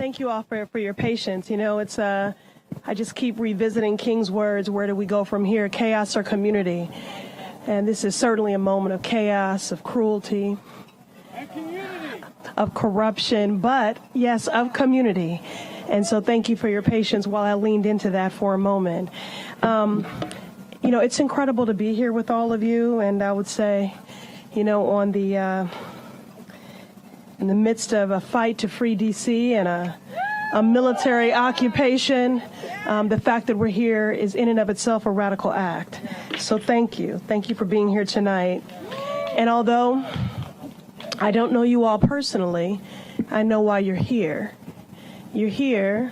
thank you all for your patience. You know, it's I just keep revisiting King's words, where do we go from here, chaos or community? And this is certainly a moment of chaos, of cruelty, of corruption, but yes, of community. And so thank you for your patience while I leaned into that for a moment. You know, it's incredible to be here with all of you, and I would say, you know, on the in the midst of a fight to free D.C. and a military occupation, the fact that we're here is in and of itself a radical act. So thank you. Thank you for being here tonight. And although I don't know you all personally, I know why you're here. You're here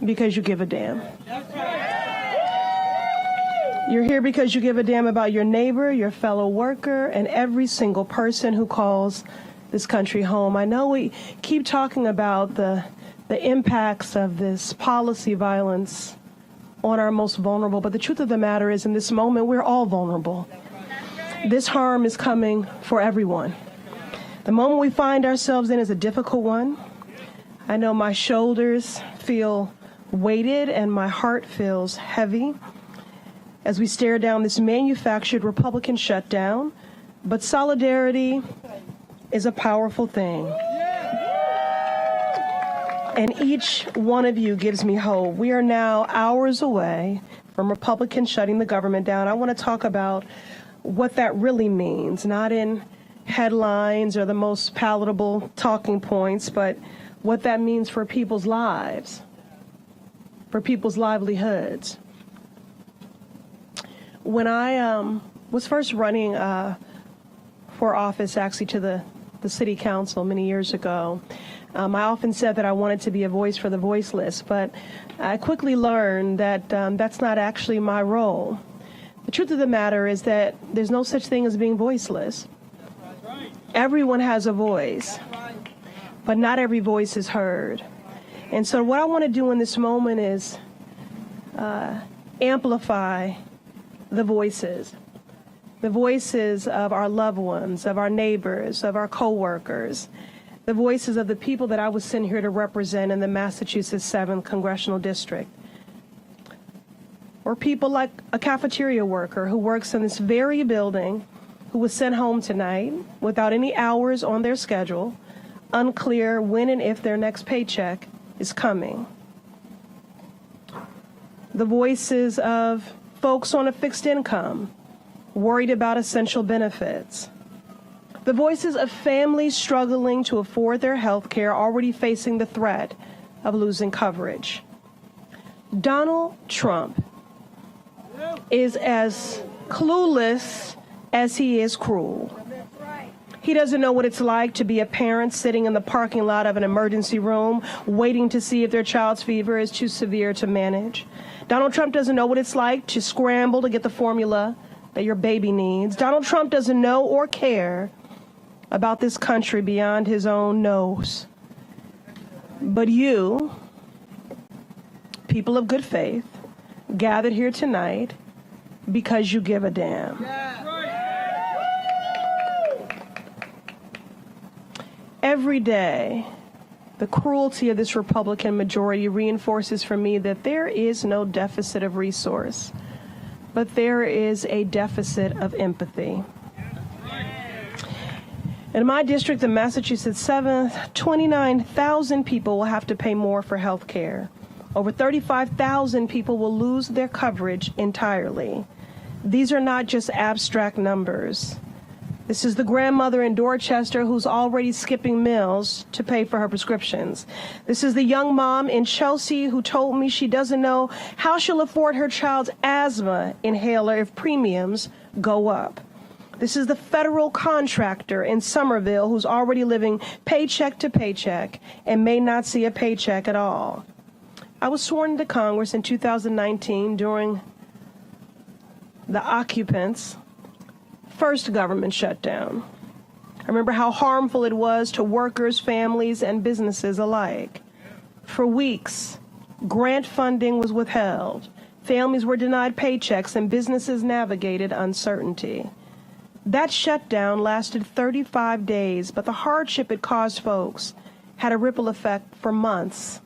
because you give a damn. You're here because you give a damn about your neighbor, your fellow worker, and every single person who calls this country home. I know we keep talking about the impacts of this policy violence on our most vulnerable, but the truth of the matter is, in this moment, we're all vulnerable. This harm is coming for everyone. The moment we find ourselves in is a difficult one. I know my shoulders feel weighted and my heart feels heavy as we stare down this manufactured Republican shutdown, but solidarity is a powerful thing. And each one of you gives me hope. We are now hours away from Republicans shutting the government down. I want to talk about what that really means, not in headlines or the most palatable talking points, but what that means for people's lives, for people's livelihoods. When I was first running for office, actually to the city council many years ago, I often said that I wanted to be a voice for the voiceless, but I quickly learned that that's not actually my role. The truth of the matter is that there's no such thing as being voiceless. Everyone has a voice, but not every voice is heard. And so what I want to do in this moment is amplify the voices of our loved ones, of our neighbors, of our coworkers, the voices of the people that I was sent here to represent in the Massachusetts 7th Congressional District. Or people like a cafeteria worker who works in this very building who was sent home tonight without any hours on their schedule, unclear when and if their next paycheck is coming. The voices of folks on a fixed income, worried about essential benefits. The voices of families struggling to afford their health care, already facing the threat of losing coverage. Donald Trump is as clueless as he is cruel. He doesn't know what it's like to be a parent sitting in the parking lot of an emergency room waiting to see if their child's fever is too severe to manage. Donald Trump doesn't know what it's like to scramble to get the formula that your baby needs. Donald Trump doesn't know or care about this country beyond his own nose. But you, people of good faith, gathered here tonight because you give a damn. Every day, the cruelty of this Republican majority reinforces for me that there is no deficit of resource, but there is a deficit of empathy. In my district, the Massachusetts 7th, 29,000 people will have to pay more for health care. Over 35,000 people will lose their coverage entirely. These are not just abstract numbers. This is the grandmother in Dorchester who's already skipping meals to pay for her prescriptions. This is the young mom in Chelsea who told me she doesn't know how she'll afford her child's asthma inhaler if premiums go up. This is the federal contractor in Somerville who's already living paycheck to paycheck and may not see a paycheck at all. I was sworn into Congress in 2019 during the occupants' first government shutdown. I remember how harmful it was to workers, families, and businesses alike. For weeks, grant funding was withheld, families were denied paychecks, and businesses navigated uncertainty. That shutdown lasted 35 days, but the hardship it caused folks had a ripple effect for months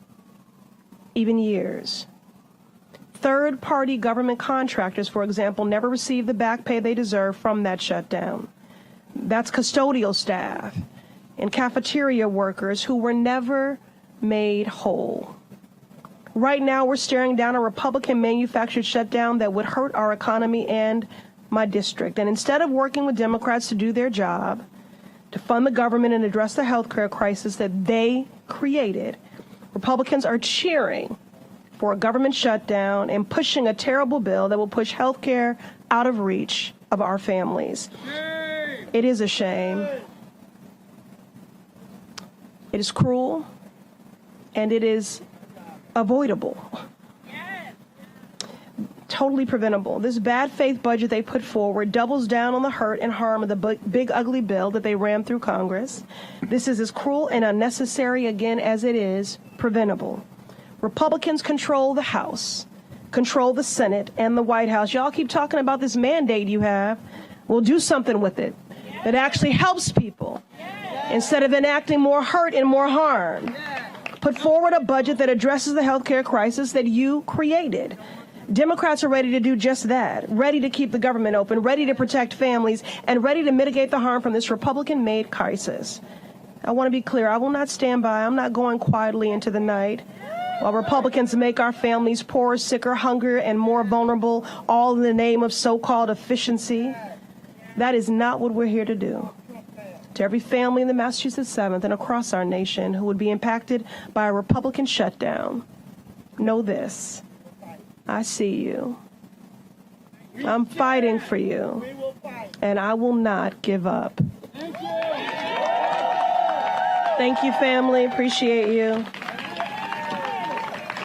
even years. Third-party government contractors, for example, never received the back pay they deserve from that shutdown. That's custodial staff and cafeteria workers who were never made whole. Right now, we're staring down a Republican-manufactured shutdown that would hurt our economy and my district. And instead of working with Democrats to do their job, to fund the government and address the health care crisis that they created, Republicans are cheering for a government shutdown and pushing a terrible bill that will push health care out of reach of our families. Shame. It is a shame. It is cruel, and it is avoidable. Totally preventable. This bad faith budget they put forward doubles down on the hurt and harm of the big ugly bill that they rammed through Congress. This is as cruel and unnecessary again as it is preventable. Republicans control the House, control the Senate and the White House. Y'all keep talking about this mandate you have. We'll do something with it that actually helps people instead of enacting more hurt and more harm. Put forward a budget that addresses the health care crisis that you created. Democrats are ready to do just that, ready to keep the government open, ready to protect families, and ready to mitigate the harm from this Republican-made crisis. I want to be clear. I will not stand by. I'm not going quietly into the night while Republicans make our families poorer, sicker, hungrier, and more vulnerable, all in the name of so-called efficiency. That is not what we're here to do. To every family in the Massachusetts 7th and across our nation who would be impacted by a Republican shutdown, know this. I see you. I'm fighting for you, and I will not give up. Thank you, family. Appreciate you.